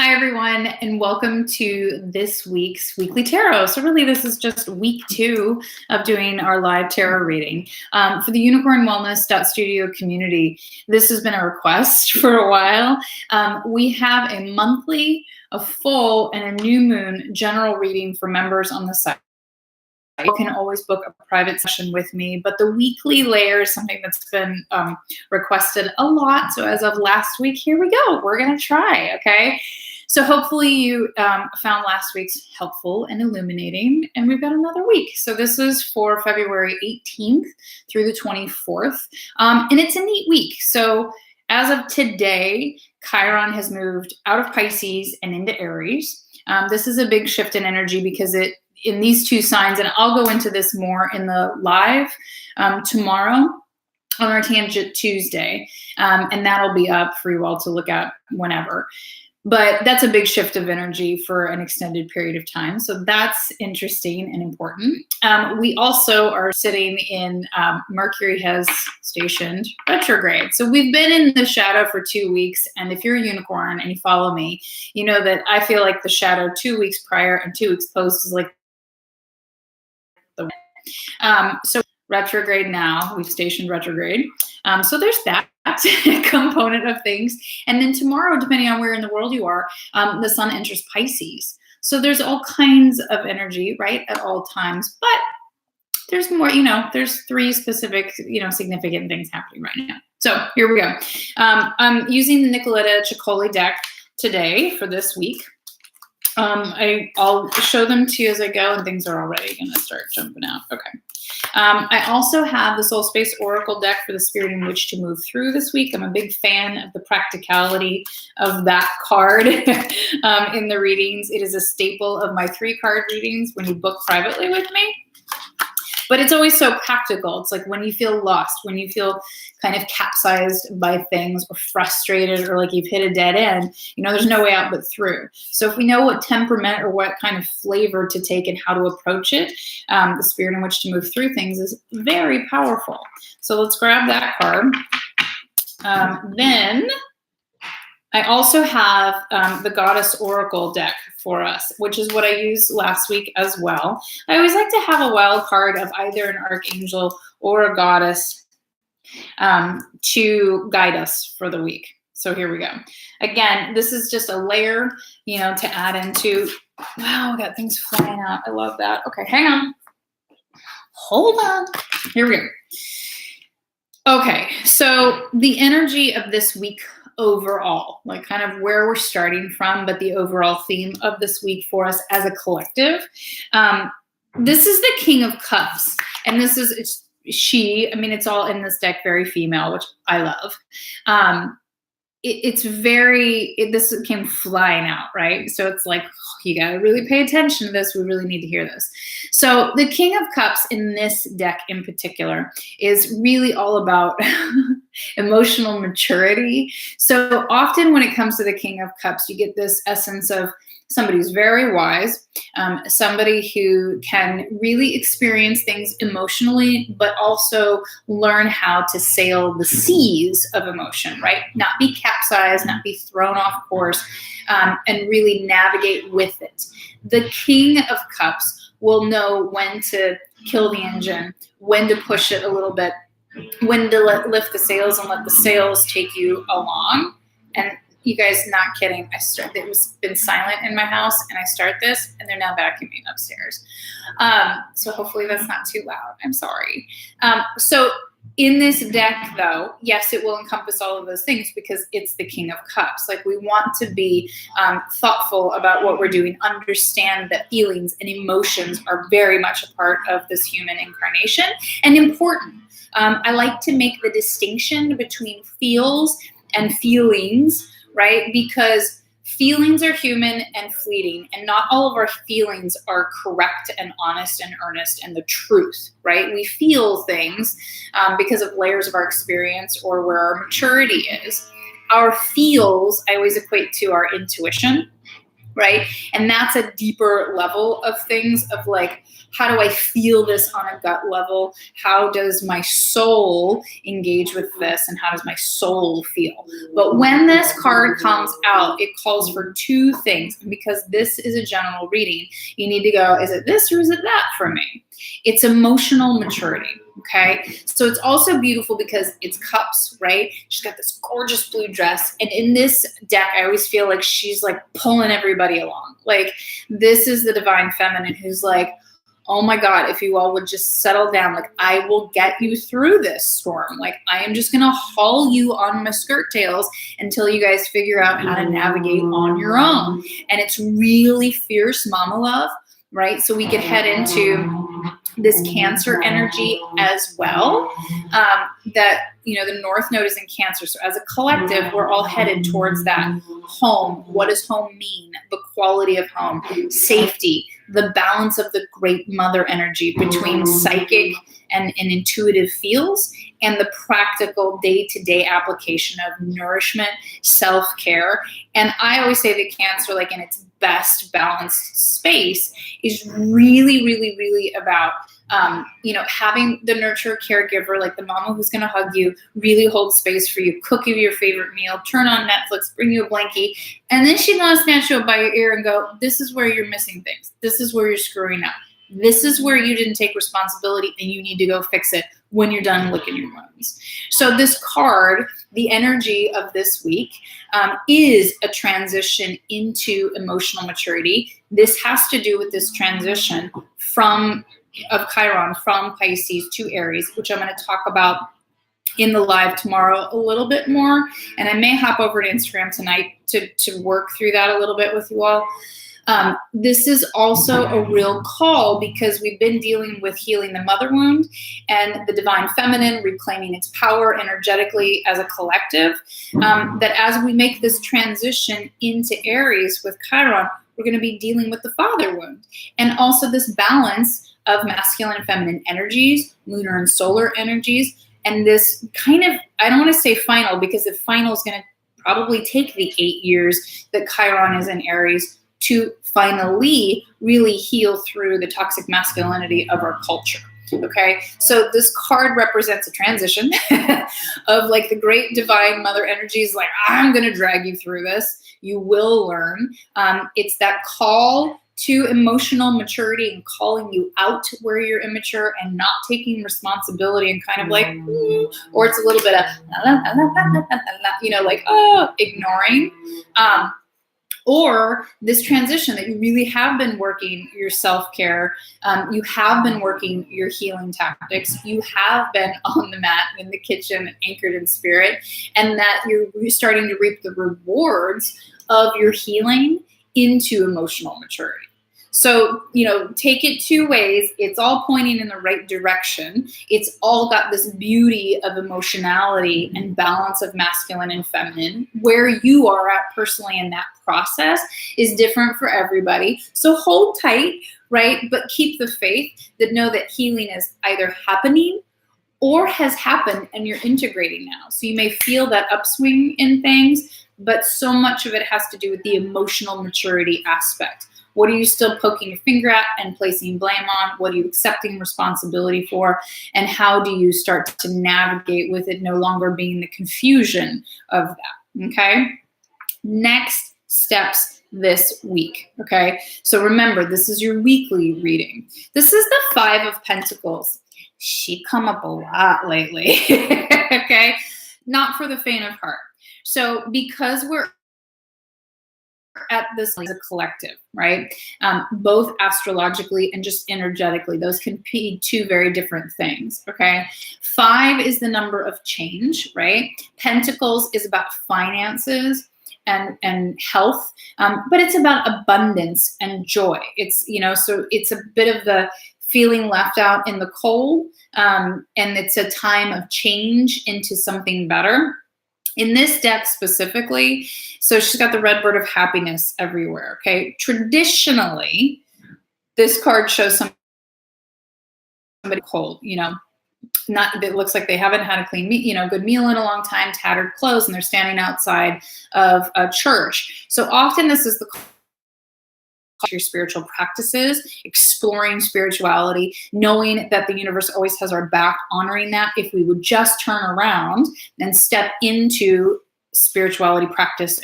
Hi, everyone, and welcome to this week's Weekly Tarot. So really, this is just week 2 of doing our live tarot reading. For the Unicorn Wellness Studio community, this has been a request for a while. We have a monthly, a full, and a new moon general reading for members on the site. You can always book a private session with me, but the weekly layer is something that's been requested a lot. So as of last week, here we go. We're going to try, okay? So hopefully you found last week's helpful and illuminating, and we've got another week. So this is for February 18th through the 24th, and it's a neat week. So as of today, Chiron has moved out of Pisces and into Aries. This is a big shift in energy because in these two signs, and I'll go into this more in the live tomorrow on our Tangent Tuesday, and that'll be up for you all to look at whenever. But that's a big shift of energy for an extended period of time. So that's interesting and important. We also are sitting in, Mercury has stationed retrograde. So we've been in the shadow for 2 weeks. And if you're a unicorn and you follow me, you know that I feel like the shadow 2 weeks prior and 2 weeks post is like the so retrograde now, we've stationed retrograde. So there's that component of things. And then tomorrow, depending on where in the world you are, the sun enters Pisces. So there's all kinds of energy, right, at all times. But there's more, there's 3 specific, significant things happening right now. So here we go. I'm using the Nicoletta Ciccoli deck today for this week. I'll show them to you as I go, and things are already going to start jumping out. Okay. I also have the Soul Space Oracle deck for the spirit in which to move through this week. I'm a big fan of the practicality of that card in the readings. It is a staple of my 3-card readings when you book privately with me. But it's always so practical. It's like when you feel lost, when you feel kind of capsized by things or frustrated or like you've hit a dead end, there's no way out but through. So if we know what temperament or what kind of flavor to take and how to approach it, the spirit in which to move through things is very powerful. So let's grab that card. Then I also have the Goddess Oracle deck for us, which is what I used last week as well. I always like to have a wild card of either an Archangel or a Goddess to guide us for the week. So here we go. Again, this is just a layer, to add into. Wow, we got things flying out. I love that. Okay, hang on. Hold on. Here we go. Okay, so the energy of this week overall, like kind of where we're starting from, but the overall theme of this week for us as a collective. This is the King of Cups, and this is she. I mean, it's all in this deck, very female, which I love. This came flying out, right? So it's like, you got to really pay attention to this. We really need to hear this. So the King of Cups in this deck in particular is really all about emotional maturity. So often when it comes to the King of Cups, you get this essence of somebody who's very wise, somebody who can really experience things emotionally, but also learn how to sail the seas of emotion, right? Not be capsized, not be thrown off course, and really navigate with it. The King of Cups will know when to kill the engine, when to push it a little bit, when to lift the sails and let the sails take you along. And you guys, not kidding. It was been silent in my house, and I start this, and they're now vacuuming upstairs. So hopefully that's not too loud. I'm sorry. So in this deck, though, yes, it will encompass all of those things because it's the King of Cups. Like, we want to be thoughtful about what we're doing, understand that feelings and emotions are very much a part of this human incarnation and important. I like to make the distinction between feels and feelings, right? Because feelings are human and fleeting, and not all of our feelings are correct and honest and earnest and the truth, right? We feel things because of layers of our experience or where our maturity is. Our feels, I always equate to our intuition, right? And that's a deeper level of things of like, how do I feel this on a gut level? How does my soul engage with this? And how does my soul feel? But when this card comes out, it calls for two things. And because this is a general reading, you need to go, is it this or is it that for me? It's emotional maturity. Okay. So it's also beautiful because it's cups, right? She's got this gorgeous blue dress. And in this deck, I always feel like she's like pulling everybody along. Like this is the divine feminine who's like, oh my God, if you all would just settle down, like I will get you through this storm. Like I am just going to haul you on my skirt tails until you guys figure out how to navigate on your own. And it's really fierce mama love, right? So we could head into this Cancer energy as well, that, you know, the North Node is in Cancer. So as a collective, we're all headed towards that home. What does home mean? The quality of home, safety, the balance of the great mother energy between psychic and intuitive feels and the practical day-to-day application of nourishment, self-care. And I always say that Cancer, like in its best balanced space, is really, really, really about you know, having the nurture caregiver, like the mama who's going to hug you, really hold space for you, cook you your favorite meal, turn on Netflix, bring you a blankie, and then she's going to snatch you up by your ear and go, this is where you're missing things. This is where you're screwing up. This is where you didn't take responsibility and you need to go fix it when you're done licking your wounds. So this card, the energy of this week, is a transition into emotional maturity. This has to do with this transition of Chiron from Pisces to Aries, which I'm going to talk about in the live tomorrow a little bit more. And I may hop over to Instagram tonight to work through that a little bit with you all. This is also a real call because we've been dealing with healing the mother wound and the divine feminine, reclaiming its power energetically as a collective. That as we make this transition into Aries with Chiron, we're going to be dealing with the father wound and also this balance of masculine and feminine energies, lunar and solar energies, and this kind of, I don't want to say final because the final is going to probably take the 8 years that Chiron is in Aries to finally really heal through the toxic masculinity of our culture. Okay, so this card represents a transition of like the great divine mother energies, like I'm going to drag you through this. You will learn. It's that call to emotional maturity and calling you out where you're immature and not taking responsibility and kind of like, or it's a little bit of, you know, like, oh, ignoring. Or this transition that you really have been working your self-care, you have been working your healing tactics, you have been on the mat in the kitchen, anchored in spirit, and that you're starting to reap the rewards of your healing into emotional maturity. So, you know, take it two ways. It's all pointing in the right direction. It's all got this beauty of emotionality and balance of masculine and feminine. Where you are at personally in that process is different for everybody. So hold tight, right? But keep the faith that know that healing is either happening or has happened and you're integrating now. So you may feel that upswing in things, but so much of it has to do with the emotional maturity aspect. What are you still poking your finger at and placing blame on? What are you accepting responsibility for? And how do you start to navigate with it no longer being the confusion of that? Okay. Next steps this week. Okay. So remember, this is your weekly reading. This is the 5 of Pentacles. She come up a lot lately. Okay. Not for the faint of heart. So because we're at this as a collective, right? Both astrologically and just energetically, those can be two very different things, okay? 5 is the number of change, right? Pentacles is about finances and health, but it's about abundance and joy. It's, you know, so it's a bit of the feeling left out in the cold, and it's a time of change into something better. In this deck specifically, so she's got the red bird of happiness everywhere, okay? Traditionally, this card shows somebody cold, you know, not, it looks like they haven't had a clean meal, you know, good meal in a long time, tattered clothes, and they're standing outside of a church. So often this is the your spiritual practices, exploring spirituality, knowing that the universe always has our back, honoring that if we would just turn around and step into spirituality practice.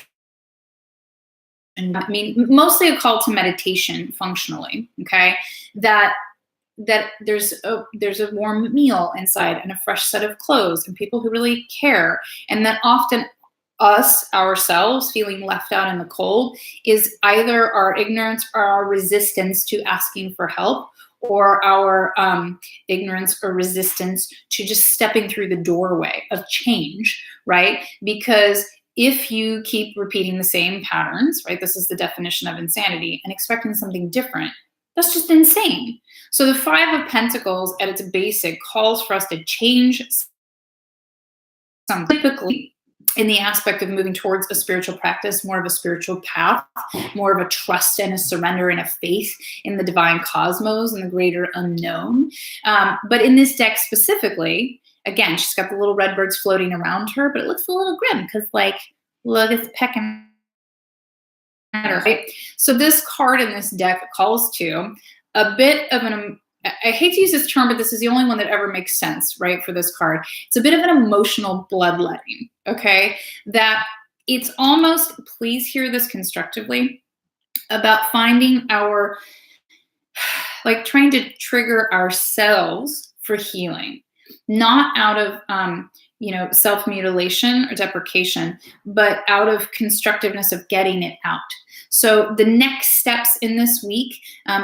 And I mean, mostly a call to meditation functionally, okay? That there's a warm meal inside and a fresh set of clothes and people who really care. And that often ourselves feeling left out in the cold is either our ignorance or our resistance to asking for help, or our ignorance or resistance to just stepping through the doorway of change, right? Because if you keep repeating the same patterns, right, this is the definition of insanity, and expecting something different, that's just insane. So the Five of Pentacles at its basic calls for us to change something, typically in the aspect of moving towards a spiritual practice, more of a spiritual path, more of a trust and a surrender and a faith in the divine cosmos and the greater unknown. But in this deck specifically, again, she's got the little red birds floating around her, but it looks a little grim because, like, look, it's pecking at her, right? So this card in this deck calls to a bit of an, I hate to use this term, but this is the only one that ever makes sense, right, for this card. It's a bit of an emotional bloodletting, okay? That it's almost, please hear this constructively, about finding our, like trying to trigger ourselves for healing, not out of, self-mutilation or deprecation, but out of constructiveness of getting it out. So the next steps in this week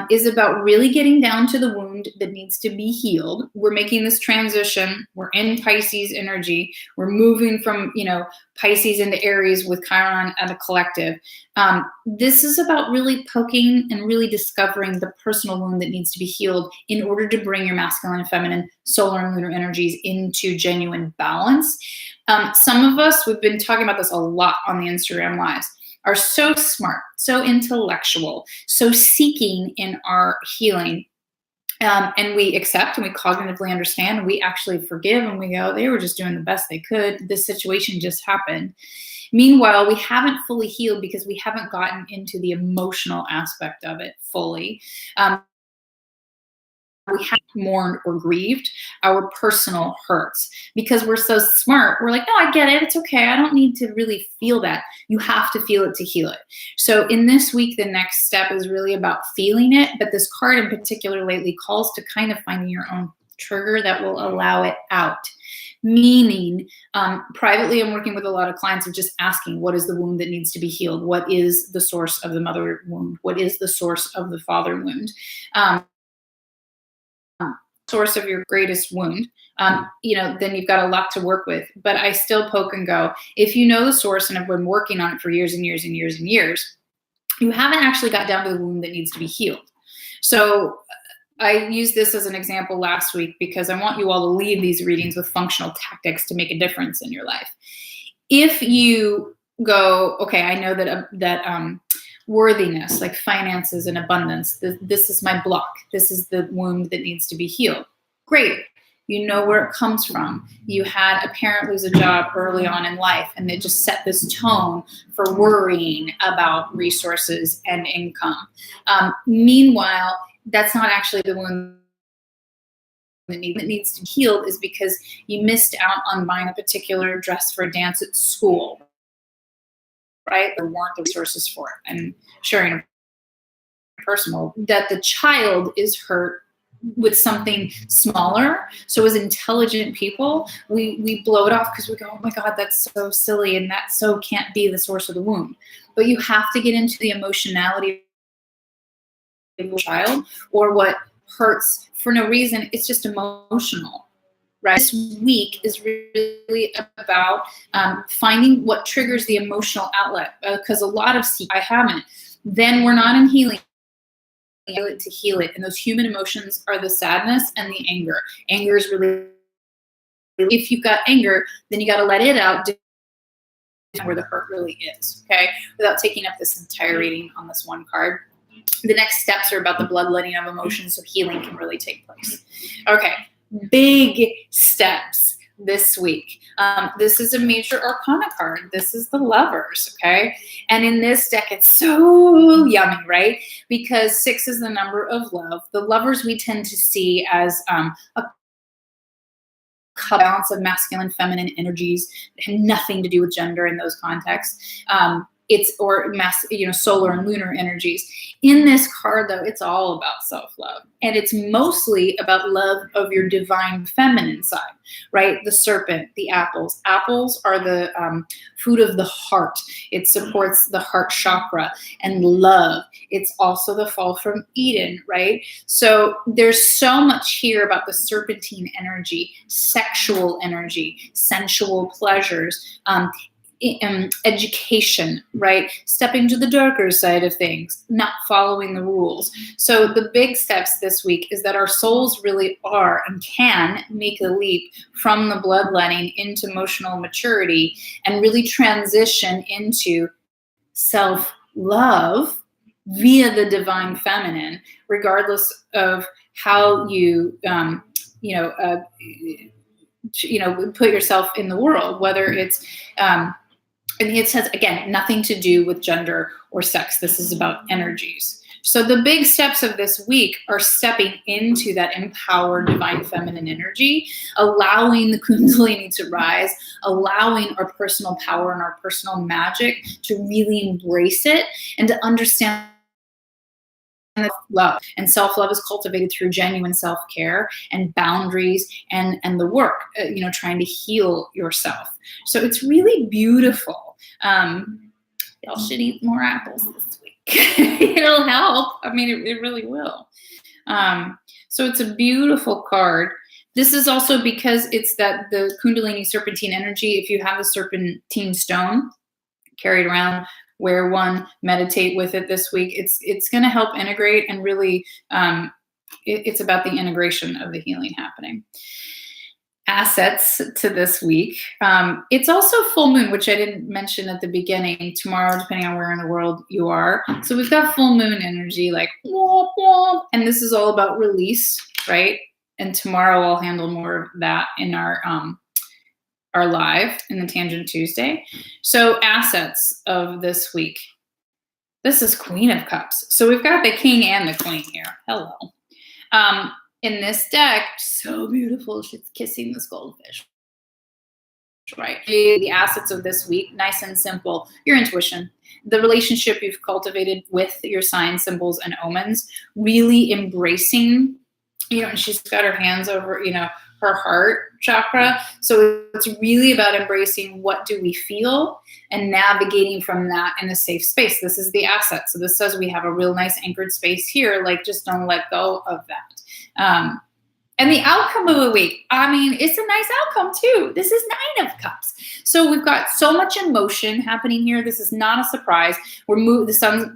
is about really getting down to the wound that needs to be healed. We're making this transition. We're in Pisces energy. We're moving from, Pisces into Aries with Chiron at a collective. This is about really poking and really discovering the personal wound that needs to be healed in order to bring your masculine and feminine solar and lunar energies into genuine balance. Some of us, we've been talking about this a lot on the Instagram lives, are so smart, so intellectual, so seeking in our healing. And we accept and we cognitively understand and we actually forgive and we go, they were just doing the best they could. This situation just happened. Meanwhile, we haven't fully healed because we haven't gotten into the emotional aspect of it fully. We have mourned or grieved our personal hurts because we're so smart. We're like, no, I get it. It's okay. I don't need to really feel that. You have to feel it to heal it. So in this week, the next step is really about feeling it. But this card in particular lately calls to kind of finding your own trigger that will allow it out. Meaning, privately, I'm working with a lot of clients of just asking, what is the wound that needs to be healed? What is the source of the mother wound? What is the source of the father wound? Source of your greatest wound, then you've got a lot to work with. But I still poke and go, if you know the source and have been working on it for years and years and years and years, you haven't actually got down to the wound that needs to be healed. So I used this as an example last week because I want you all to leave these readings with functional tactics to make a difference in your life. If you go, okay, I know that worthiness, like finances and abundance, this is my block. This is the wound that needs to be healed. Great. You know where it comes from. You had a parent lose a job early on in life, and they just set this tone for worrying about resources and income. Meanwhile, that's not actually the wound that needs to be healed, is because you missed out on buying a particular dress for a dance at school, right? There weren't the resources for it. And sharing personal, that the child is hurt with something smaller. So as intelligent people, we blow it off because we go, oh my God, that's so silly. And that so can't be the source of the wound. But you have to get into the emotionality of the child, or what hurts for no reason. It's just emotional. Right. This week is really about finding what triggers the emotional outlet, because a lot of I haven't. Then we're not in healing. To heal it, and those human emotions are the sadness and the anger. Anger is really, if you've got anger, then you got to let it out where the hurt really is. Okay, without taking up this entire reading on this one card. The next steps are about the bloodletting of emotions, so healing can really take place. Okay. Big steps, this week. This is a major arcana card. This is the Lovers, okay? And in this deck, it's so yummy, right? Because 6 is the number of love. The Lovers we tend to see as a balance of masculine, feminine energies, and nothing to do with gender in those contexts. Solar and lunar energies. In this card, though, it's all about self-love. And it's mostly about love of your divine feminine side, right? The serpent, the apples. Apples are the food of the heart. It supports the heart chakra and love. It's also the fall from Eden, right? So there's so much here about the serpentine energy, sexual energy, sensual pleasures, education, right? Stepping to the darker side of things, not following the rules. So the big steps this week is that our souls really are and can make the leap from the bloodletting into emotional maturity and really transition into self-love via the divine feminine, regardless of how you, put yourself in the world, whether it's, and it says, again, nothing to do with gender or sex. This is about energies. So the big steps of this week are stepping into that empowered divine feminine energy, allowing the Kundalini to rise, allowing our personal power and our personal magic to really embrace it and to understand love. And self-love is cultivated through genuine self-care and boundaries and the work, trying to heal yourself. So it's really beautiful. Y'all should eat more apples this week. It'll help. I mean, it really will. So it's a beautiful card. This is also because it's that the Kundalini serpentine energy. If you have a serpentine stone carried around, wear one, meditate with it this week. It's going to help integrate and really, it's about the integration of the healing happening. Assets to this week. It's also full moon, which I didn't mention at the beginning. Tomorrow, depending on where in the world you are. So we've got full moon energy, like womp, womp, and this is all about release, right? And tomorrow I'll handle more of that in our live in the Tangent Tuesday. So assets of this week. This is Queen of Cups. So we've got the King and the Queen here. Hello. In this deck, so beautiful. She's kissing this goldfish. Right. The assets of this week, nice and simple. Your intuition, the relationship you've cultivated with your signs, symbols, and omens, really embracing, and she's got her hands over, her heart chakra. So it's really about embracing what do we feel and navigating from that in a safe space. This is the asset. So this says we have a real nice anchored space here. Like, just don't let go of that. And the outcome of the week, it's a nice outcome too. This is 9 of Cups. So we've got so much emotion happening here. This is not a surprise. The sun's,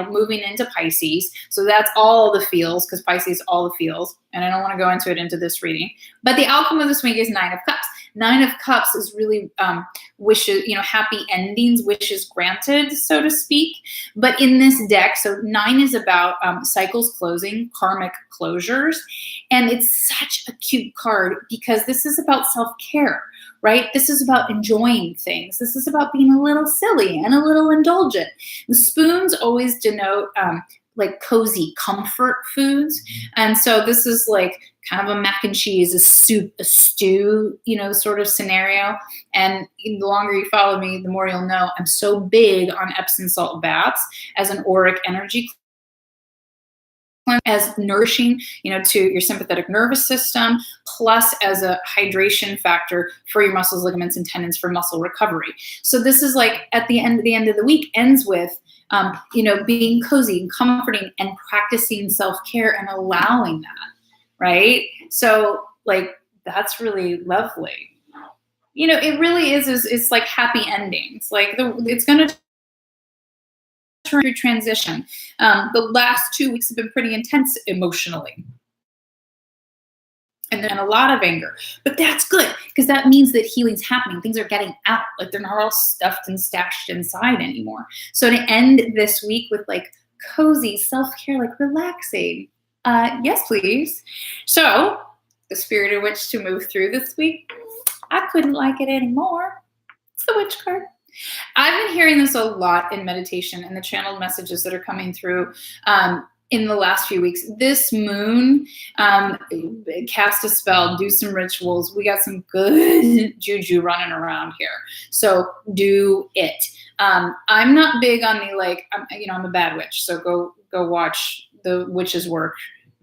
moving into Pisces. So that's all the feels, because Pisces is all the feels. And I don't want to go into this reading. But the outcome of this week is 9 of Cups. 9 of Cups is really wishes, happy endings, wishes granted, so to speak. But in this deck, so 9 is about cycles closing, karmic closures. And it's such a cute card because this is about self-care, right? This is about enjoying things. This is about being a little silly and a little indulgent. The spoons always denote like cozy comfort foods. And so this is like kind of a mac and cheese, a soup, a stew, sort of scenario. And the longer you follow me, the more you'll know I'm so big on Epsom salt baths as an auric energy, as nourishing, to your sympathetic nervous system, plus as a hydration factor for your muscles, ligaments, and tendons for muscle recovery. So this is like at the end of the week ends with being cozy and comforting and practicing self-care and allowing that, right? So like, that's really lovely. It really is, it's like happy endings. Like it's going to turn through transition. The last 2 weeks have been pretty intense emotionally. And a lot of anger. But that's good, because that means that healing's happening. Things are getting out. Like, they're not all stuffed and stashed inside anymore. So to end this week with like cozy self-care, like relaxing. Yes, please. So the spirit in which to move through this week, I couldn't like it anymore. It's the witch card. I've been hearing this a lot in meditation and the channeled messages that are coming through in the last few weeks. This moon, cast a spell, do some rituals. We got some good juju running around here. So do it. I'm not big on the I'm a bad witch. So go watch the witch's work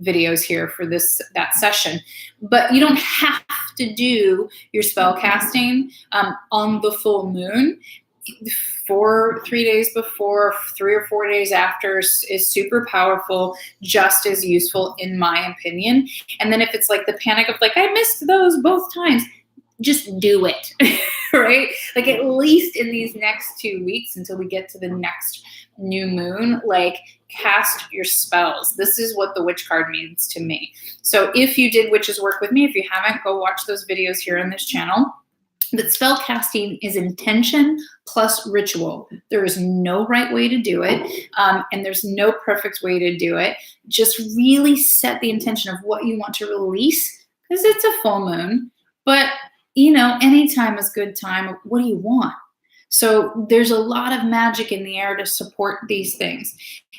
videos here for that session. But you don't have to do your spell casting on the full moon. 3 days before, 3 or 4 days after is super powerful, just as useful in my opinion. And then if it's like the panic of like, I missed those both times, just do it, right? Like at least in these next 2 weeks until we get to the next new moon, like cast your spells. This is what the witch card means to me. So if you did witch's work with me, if you haven't, go watch those videos here on this channel. But spell casting is intention plus ritual. There is no right way to do it, and there's no perfect way to do it. Just really set the intention of what you want to release, because it's a full moon. But, any time is good time. What do you want? So there's a lot of magic in the air to support these things.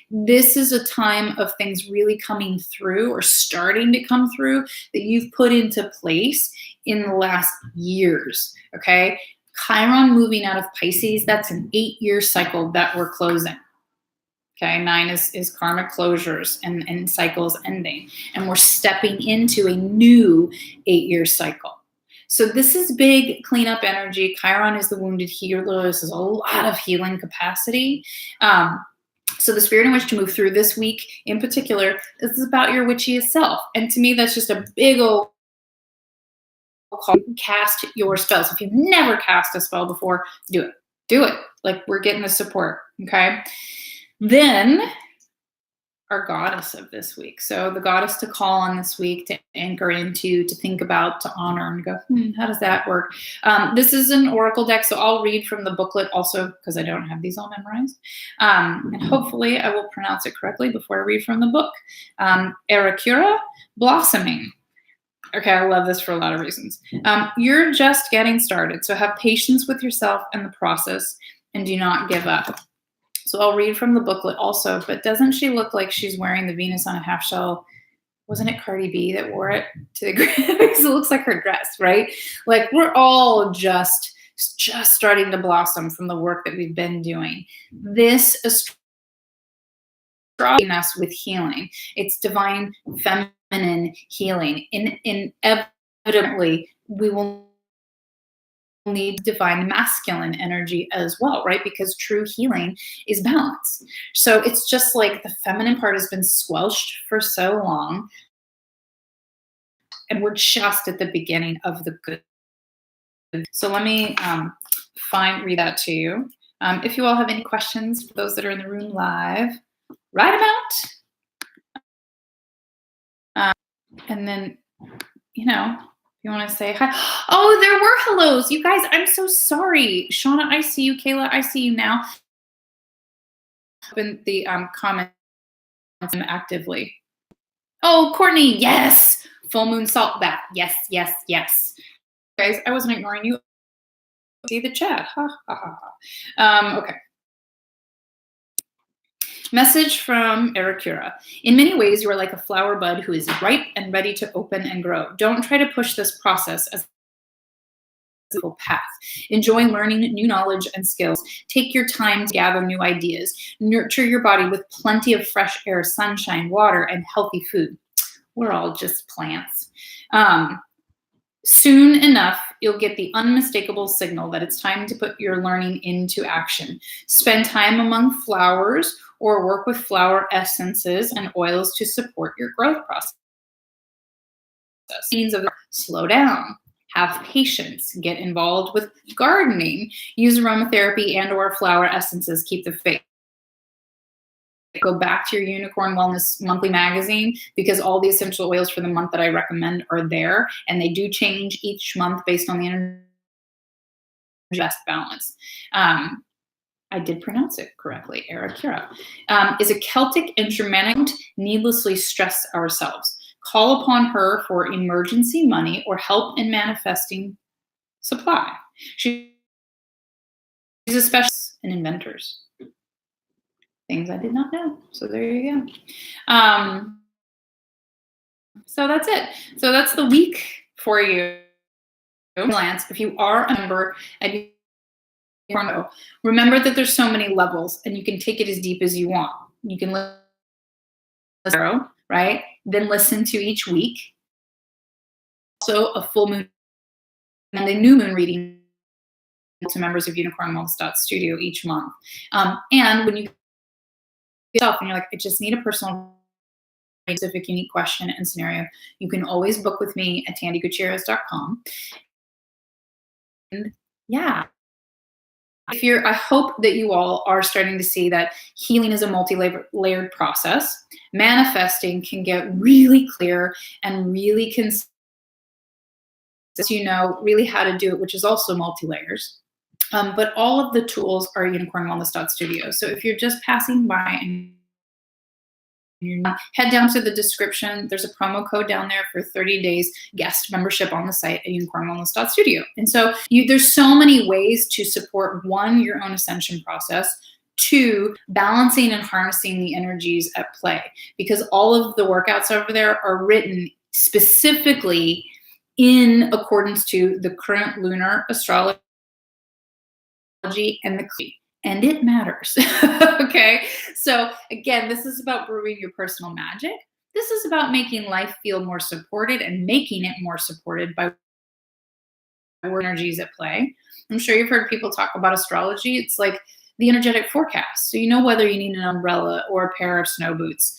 This is a time of things really coming through or starting to come through that you've put into place in the last years, okay? Chiron moving out of Pisces, that's an 8-year cycle that we're closing. Okay, 9 is karmic closures and cycles ending. And we're stepping into a new 8-year cycle. So this is big cleanup energy. Chiron is the wounded healer. This is a lot of healing capacity. So the spirit in which to move through this week in particular, this is about your witchiest self. And to me, that's just a big old call. Cast your spells. If you've never cast a spell before, do it. Do it. Like we're getting the support, okay? Then our goddess of this week. So the goddess to call on this week, to anchor into, to think about, to honor, and go, how does that work? This is an oracle deck, so I'll read from the booklet also because I don't have these all memorized. And hopefully I will pronounce it correctly before I read from the book. Arachura, blossoming. Okay, I love this for a lot of reasons. You're just getting started, so have patience with yourself and the process, and do not give up. So I'll read from the booklet also, but doesn't she look like she's wearing the Venus on a half shell? Wasn't it Cardi B that wore it to the Grammys? It looks like her dress, right? Like we're all just starting to blossom from the work that we've been doing. This astrology us with healing. It's divine feminine healing. Inevitably, we will need divine masculine energy as well, right? Because true healing is balance. So it's just like the feminine part has been squelched for so long, and we're just at the beginning of the good. So let me read that to you. If you all have any questions, for those that are in the room live, write them out. And then, you want to say hi? Oh, there were hellos. You guys, I'm so sorry. Shauna, I see you. Kayla, I see you now. Open the comments actively. Oh, Courtney, yes. Full moon salt bath. Yes, yes, yes. Guys, I wasn't ignoring you. See the chat. Ha, ha, ha, ha. Okay. Message from Arachura. In many ways, you are like a flower bud who is ripe and ready to open and grow. Don't try to push this process as a path. Enjoy learning new knowledge and skills. Take your time to gather new ideas. Nurture your body with plenty of fresh air, sunshine, water, and healthy food. We're all just plants. Soon enough, you'll get the unmistakable signal that it's time to put your learning into action. Spend time among flowers or work with flower essences and oils to support your growth process. Means of slow down, have patience, get involved with gardening, use aromatherapy and or flower essences, keep the faith. Go back to your Unicorn Wellness Monthly magazine because all the essential oils for the month that I recommend are there, and they do change each month based on the energy best balance. I did pronounce it correctly. Arachura is a Celtic and Germanic. Needlessly stress ourselves. Call upon her for emergency money or help in manifesting supply. She's a specialist in inventors. Things I did not know. So there you go. So that's it. So that's the week for you. Lance, if you are a member and remember that there's so many levels and you can take it as deep as you want. You can listen, right? Then listen to each week. Also a full moon and a new moon reading to members of Unicorn Wellness Studio each month. And when you yourself and you're like, I just need a personal specific unique question and scenario, you can always book with me at tandygutierrez.com. And yeah, I hope that you all are starting to see that healing is a multi-layered process. Manifesting can get really clear and really consistent, you know, really how to do it, which is also multi-layers. But all of the tools are Unicorn Wellness Studio. So if you're just passing by and head down to the description. There's a promo code down there for 30 days guest membership on the site at unicornwellness.studio. And so there's so many ways to support, one, your own ascension process, two, balancing and harnessing the energies at play, because all of the workouts over there are written specifically in accordance to the current lunar astrology and it matters. Okay. So again, this is about brewing your personal magic. This is about making life feel more supported and making it more supported by energies at play. I'm sure you've heard people talk about astrology. It's like the energetic forecast. So you know whether you need an umbrella or a pair of snow boots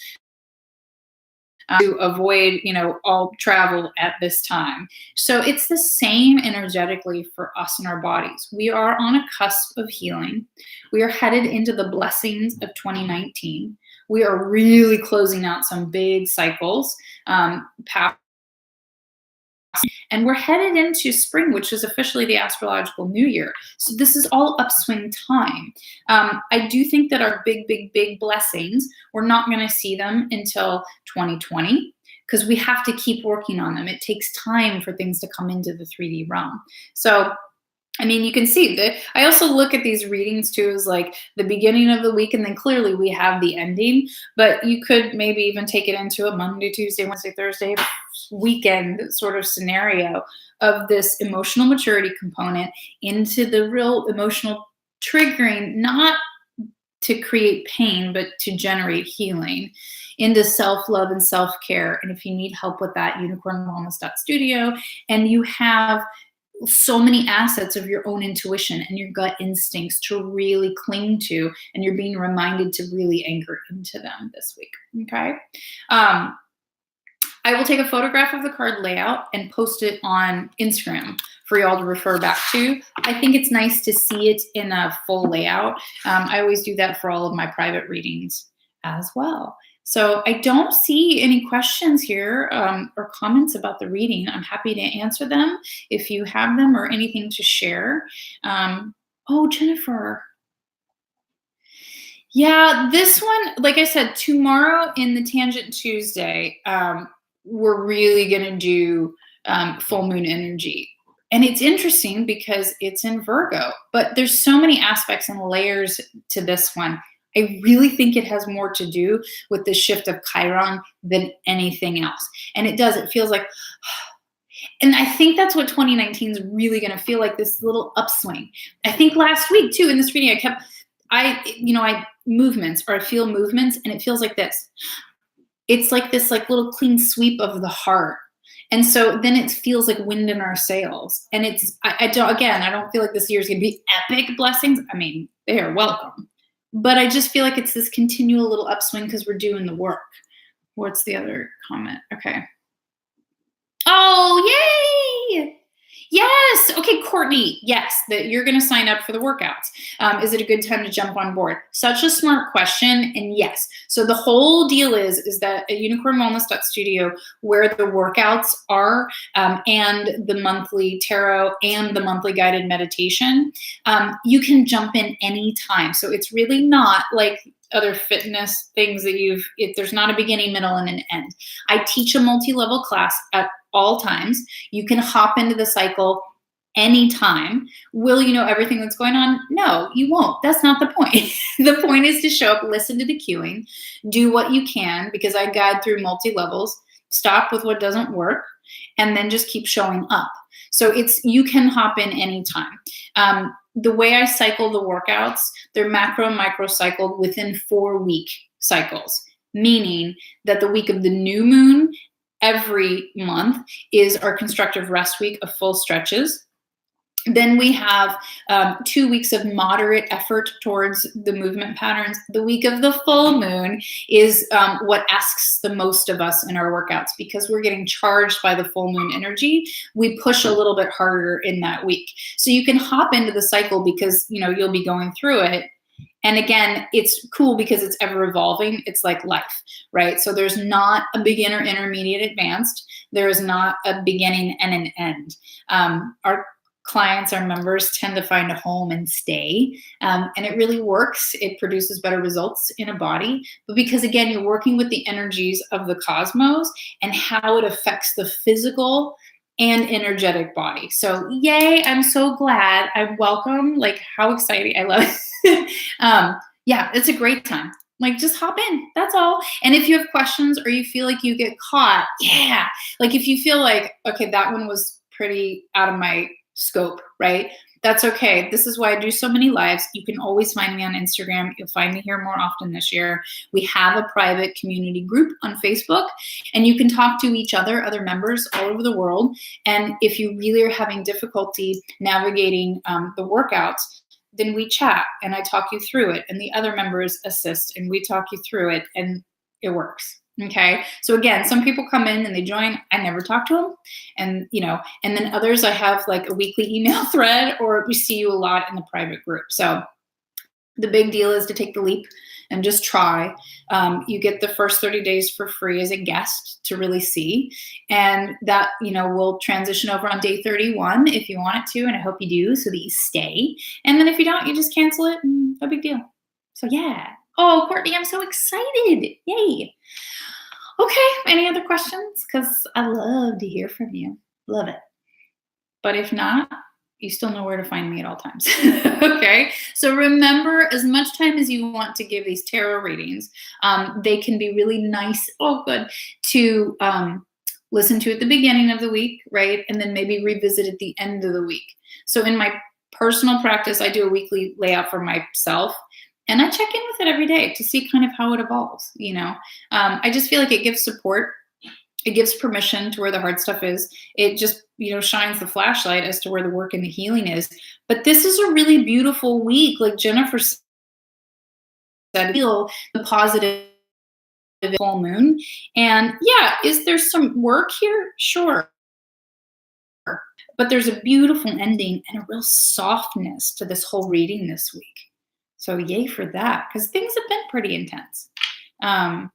to avoid, all travel at this time. So it's the same energetically for us and our bodies. We are on a cusp of healing. We are headed into the blessings of 2019. We are really closing out some big cycles, and we're headed into spring, which is officially the astrological new year. So this is all upswing time. I do think that our big blessings, we're not going to see them until 2020 because we have to keep working on them. It takes time for things to come into the 3D realm. So you can see that. I also look at these readings too as like the beginning of the week, and then clearly we have the ending, but you could maybe even take it into a Monday, Tuesday, Wednesday, Thursday weekend sort of scenario of this emotional maturity component into the real emotional triggering, not to create pain, but to generate healing into self-love and self-care. And if you need help with that, unicornwellness.studio, and you have so many assets of your own intuition and your gut instincts to really cling to, and you're being reminded to really anchor into them this week. Okay. I will take a photograph of the card layout and post it on Instagram for y'all to refer back to. I think it's nice to see it in a full layout. I always do that for all of my private readings as well. So I don't see any questions here or comments about the reading. I'm happy to answer them if you have them or anything to share. Oh, Jennifer. Yeah, this one, like I said, tomorrow in the Tangent Tuesday, we're really going to do full moon energy. And it's interesting because it's in Virgo, but there's so many aspects and layers to this one. I really think it has more to do with the shift of Chiron than anything else. And it does. It feels like, and I think that's what 2019 is really going to feel like, this little upswing. I think last week too, in this reading, I movements, or I feel movements, and it feels like this. It's like this little clean sweep of the heart. And so then it feels like wind in our sails. And I don't feel like this year is going to be epic blessings. They are welcome. But I just feel like it's this continual little upswing because we're doing the work. What's the other comment? Okay. Oh, yay! Yes. Okay, Courtney. Yes, that you're going to sign up for the workouts. Is it a good time to jump on board? Such a smart question. And yes. So the whole deal is that at unicornwellness.studio, where the workouts are, and the monthly tarot and the monthly guided meditation, you can jump in anytime. So it's really not like other fitness things that there's not a beginning, middle, and an end. I teach a multi-level class at all times. You can hop into the cycle anytime. Will you know everything that's going on? No, you won't. That's not the point. The point is to show up, listen to the cueing, do what you can, because I guide through multi-levels, stop with what doesn't work, and then just keep showing up. So you can hop in anytime. The way I cycle the workouts, they're macro and micro cycled within 4-week cycles, meaning that the week of the new moon every month is our constructive rest week of full stretches. Then we have 2 weeks of moderate effort towards the movement patterns. The week of the full moon is what asks the most of us in our workouts, because we're getting charged by the full moon energy. We push a little bit harder in that week. So you can hop into the cycle because you'll be going through it. And again, it's cool because it's ever evolving. It's like life, right? So there's not a beginner, intermediate, advanced. There is not a beginning and an end. Our clients, our members tend to find a home and stay. And it really works. It produces better results in a body. But because, again, you're working with the energies of the cosmos and how it affects the physical and energetic body. So yay, I'm so glad. I welcome, how exciting. I love it. Yeah, it's a great time. Just hop in. That's all. And if you have questions or you feel like you get caught, yeah. If you feel like, okay, that one was pretty out of my scope, right? That's okay. This is why I do so many lives. You can always find me on Instagram. You'll find me here more often this year. We have a private community group on Facebook, and you can talk to each other members all over the world. And if you really are having difficulty navigating the workouts, then we chat and I talk you through it, and the other members assist and we talk you through it, and it works. Okay. So again, some people come in and they join. I never talk to them. And, and then others, I have a weekly email thread, or we see you a lot in the private group. So the big deal is to take the leap and just try. You get the first 30 days for free as a guest to really see. And that, will transition over on day 31 if you want it to. And I hope you do, so that you stay. And then if you don't, you just cancel it. No big deal. So yeah. Oh, Courtney, I'm so excited. Yay. Okay, any other questions? Because I love to hear from you. Love it. But if not, you still know where to find me at all times. Okay, so remember, as much time as you want to give these tarot readings, they can be really nice, to listen to at the beginning of the week, right? And then maybe revisit at the end of the week. So in my personal practice, I do a weekly layout for myself. And I check in with it every day to see kind of how it evolves, I just feel like it gives support. It gives permission to where the hard stuff is. It just, shines the flashlight as to where the work and the healing is. But this is a really beautiful week. Like Jennifer said, feel the positive full moon. And yeah, is there some work here? Sure. But there's a beautiful ending and a real softness to this whole reading this week. So yay for that, because things have been pretty intense. And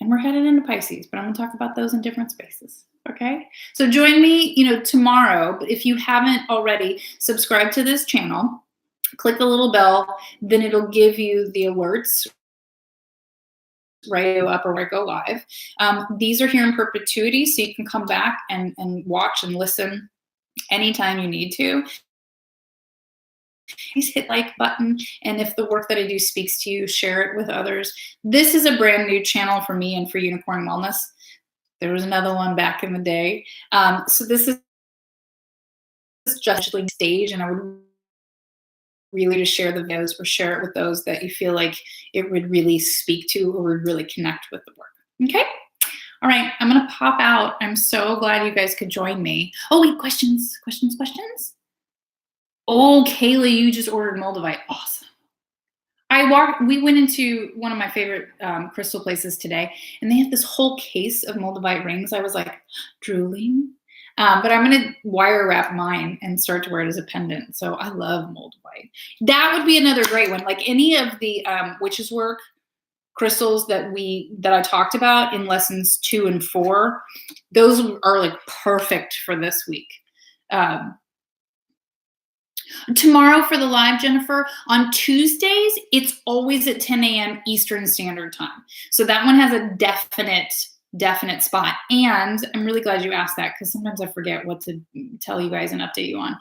we're headed into Pisces, but I'm going to talk about those in different spaces. Okay? So join me, tomorrow. But if you haven't already, subscribe to this channel, click the little bell, then it'll give you the alerts right up or right go live. These are here in perpetuity, so you can come back and watch and listen anytime you need to. Please hit like button, and if the work that I do speaks to you, share it with others. This is a brand new channel for me and for Unicorn Wellness. There was another one back in the day. So this is just like stage, and I would really to share the videos or share it with those that you feel like it would really speak to or would really connect with the work. Okay? All right, I'm gonna pop out. I'm so glad you guys could join me. Oh wait, questions. Oh, Kayla, you just ordered Moldavite. Awesome. We went into one of my favorite crystal places today, and they had this whole case of Moldavite rings. I was like drooling. But I'm going to wire wrap mine and start to wear it as a pendant. So I love Moldavite. That would be another great one. Like any of the witches work crystals that I talked about in lessons 2 and 4, those are like perfect for this week. Tomorrow for the live, Jennifer, on Tuesdays, it's always at 10 a.m. Eastern Standard Time. So that one has a definite definite spot. And I'm really glad you asked that, because sometimes I forget what to tell you guys and update you on.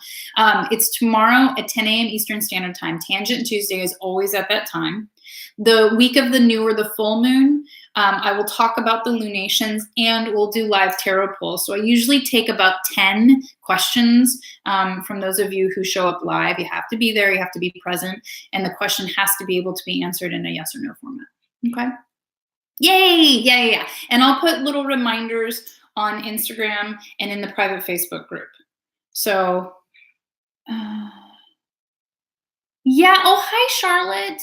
It's tomorrow at 10 a.m. Eastern Standard Time. Tangent Tuesday is always at that time. The week of the new or the full moon, I will talk about the lunations, and we'll do live tarot pulls. So I usually take about 10 questions from those of you who show up live. You have to be there, you have to be present, and the question has to be able to be answered in a yes or no format. Okay? Yay! Yeah. And I'll put little reminders on Instagram and in the private Facebook group. So, yeah. Oh, hi, Charlotte.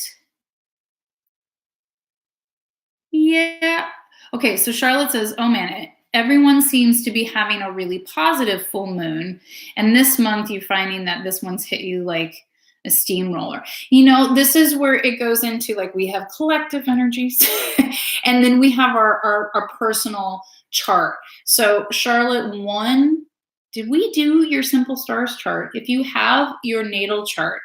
Yeah. Okay, so Charlotte says, oh man, everyone seems to be having a really positive full moon. And this month you're finding that this one's hit you like a steamroller. This is where it goes into, like, we have collective energies and then we have our personal chart. So Charlotte, one, did we do your simple stars chart? If you have your natal chart,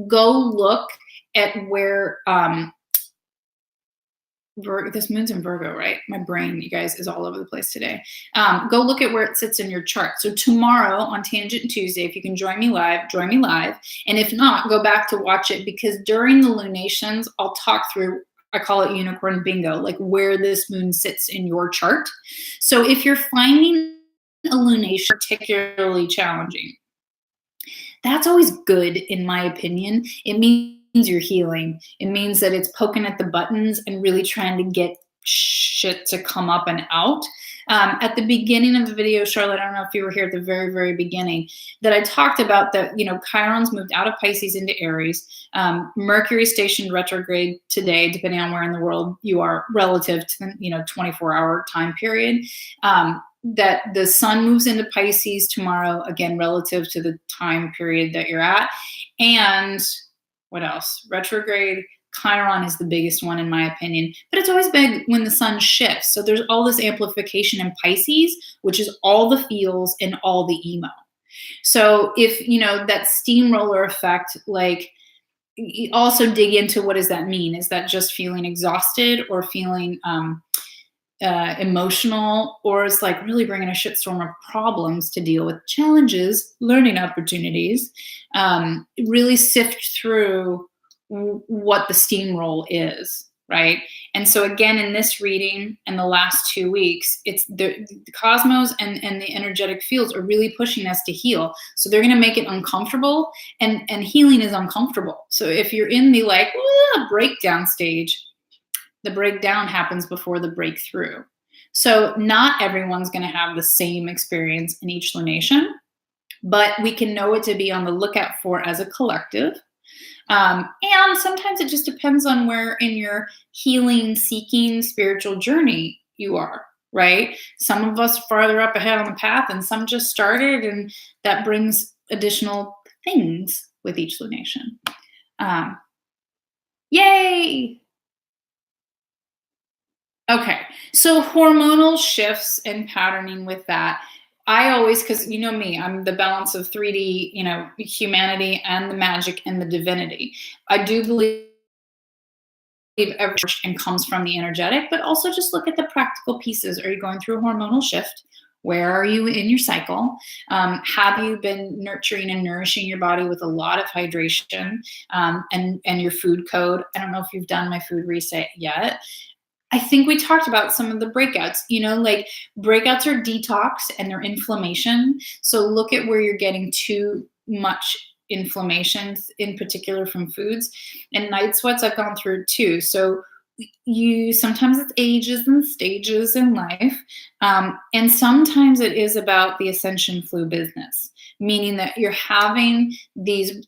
go look at where, this moon's in Virgo, right? My brain, you guys, is all over the place today. Go look at where it sits in your chart. So tomorrow on Tangent Tuesday, if you can join me live, join me live. And if not, go back to watch it, because during the lunations, I'll talk through, I call it unicorn bingo, like where this moon sits in your chart. So if you're finding a lunation particularly challenging, that's always good, in my opinion. It means you're healing. It means that it's poking at the buttons and really trying to get shit to come up and out. At the beginning of the video, Charlotte, I don't know if you were here at the very, very beginning, that I talked about that, Chiron's moved out of Pisces into Aries. Mercury stationed retrograde today, depending on where in the world you are relative to the, 24-hour time period. That the sun moves into Pisces tomorrow, again, relative to the time period that you're at. And what else? Retrograde Chiron is the biggest one, in my opinion, but it's always big when the sun shifts. So there's all this amplification in Pisces, which is all the feels and all the emo. So if, that steamroller effect, like, also dig into, what does that mean? Is that just feeling exhausted, or feeling emotional, or it's like really bringing a shitstorm of problems to deal with, challenges, learning opportunities? Really sift through what the steamroll is, right? And so again, in this reading and the last 2 weeks, it's the cosmos and the energetic fields are really pushing us to heal. So they're going to make it uncomfortable, and healing is uncomfortable. So if you're in the breakdown stage, the breakdown happens before the breakthrough. So not everyone's going to have the same experience in each lunation, but we can know what to be on the lookout for as a collective. And sometimes it just depends on where in your healing, seeking, spiritual journey you are, right? Some of us farther up ahead on the path, and some just started, and that brings additional things with each lunation. Yay! Okay, so hormonal shifts and patterning with that. I always, because you know me, I'm the balance of 3D, humanity and the magic and the divinity. I do believe every and comes from the energetic, but also just look at the practical pieces. Are you going through a hormonal shift? Where are you in your cycle? Have you been nurturing and nourishing your body with a lot of hydration and your food code? I don't know if you've done my food reset yet. I think we talked about some of the breakouts, like breakouts are detox and they're inflammation. So look at where you're getting too much inflammation, in particular from foods. And night sweats I've gone through too. So sometimes it's ages and stages in life. And sometimes it is about the ascension flu business, meaning that you're having these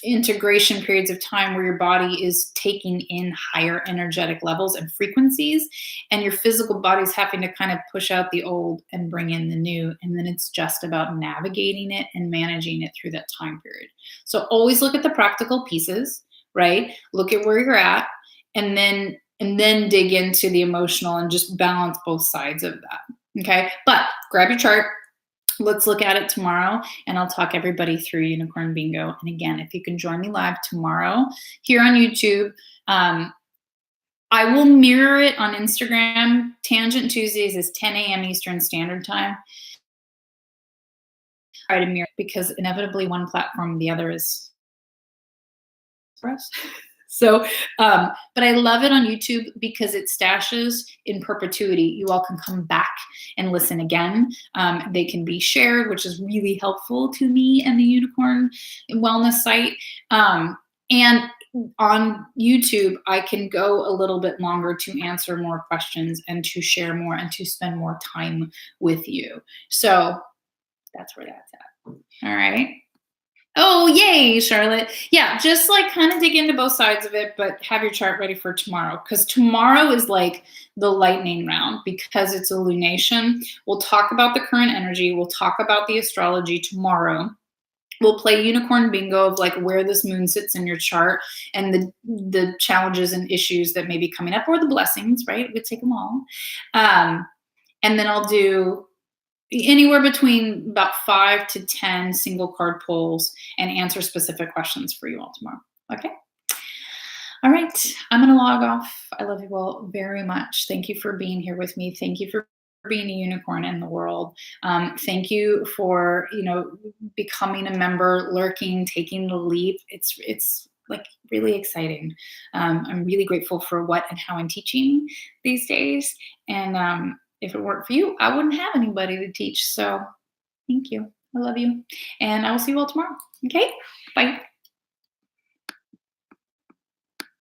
integration periods of time where your body is taking in higher energetic levels and frequencies, and your physical body's having to kind of push out the old and bring in the new. And then it's just about navigating it and managing it through that time period. So always look at the practical pieces, right? Look at where you're at, and then dig into the emotional and just balance both sides of that. Okay. But grab your chart. Let's look at it tomorrow, and I'll talk everybody through Unicorn Bingo. And again, if you can join me live tomorrow here on YouTube, I will mirror it on Instagram. Tangent Tuesdays is 10 a.m. Eastern Standard Time. Try to mirror because inevitably one platform, the other is for us. So, but I love it on YouTube because it stashes in perpetuity. You all can come back and listen again. They can be shared, which is really helpful to me and the Unicorn Wellness site. And on YouTube, I can go a little bit longer to answer more questions and to share more and to spend more time with you. So that's where that's at. All right. Oh, yay, Charlotte. Yeah, just like kind of dig into both sides of it, but have your chart ready for tomorrow because tomorrow is like the lightning round because it's a lunation. We'll talk about the current energy. We'll talk about the astrology tomorrow. We'll play unicorn bingo of like where this moon sits in your chart and the challenges and issues that may be coming up or the blessings, right? We take them all. And then I'll do anywhere between about 5 to 10 single card pulls and answer specific questions for you all tomorrow. Okay. All right. I'm going to log off. I love you all very much. Thank you for being here with me. Thank you for being a unicorn in the world. Thank you for, becoming a member, lurking, taking the leap. It's like really exciting. I'm really grateful for what and how I'm teaching these days. And, if it weren't for you, I wouldn't have anybody to teach. So thank you. I love you. And I will see you all tomorrow. Okay? Bye.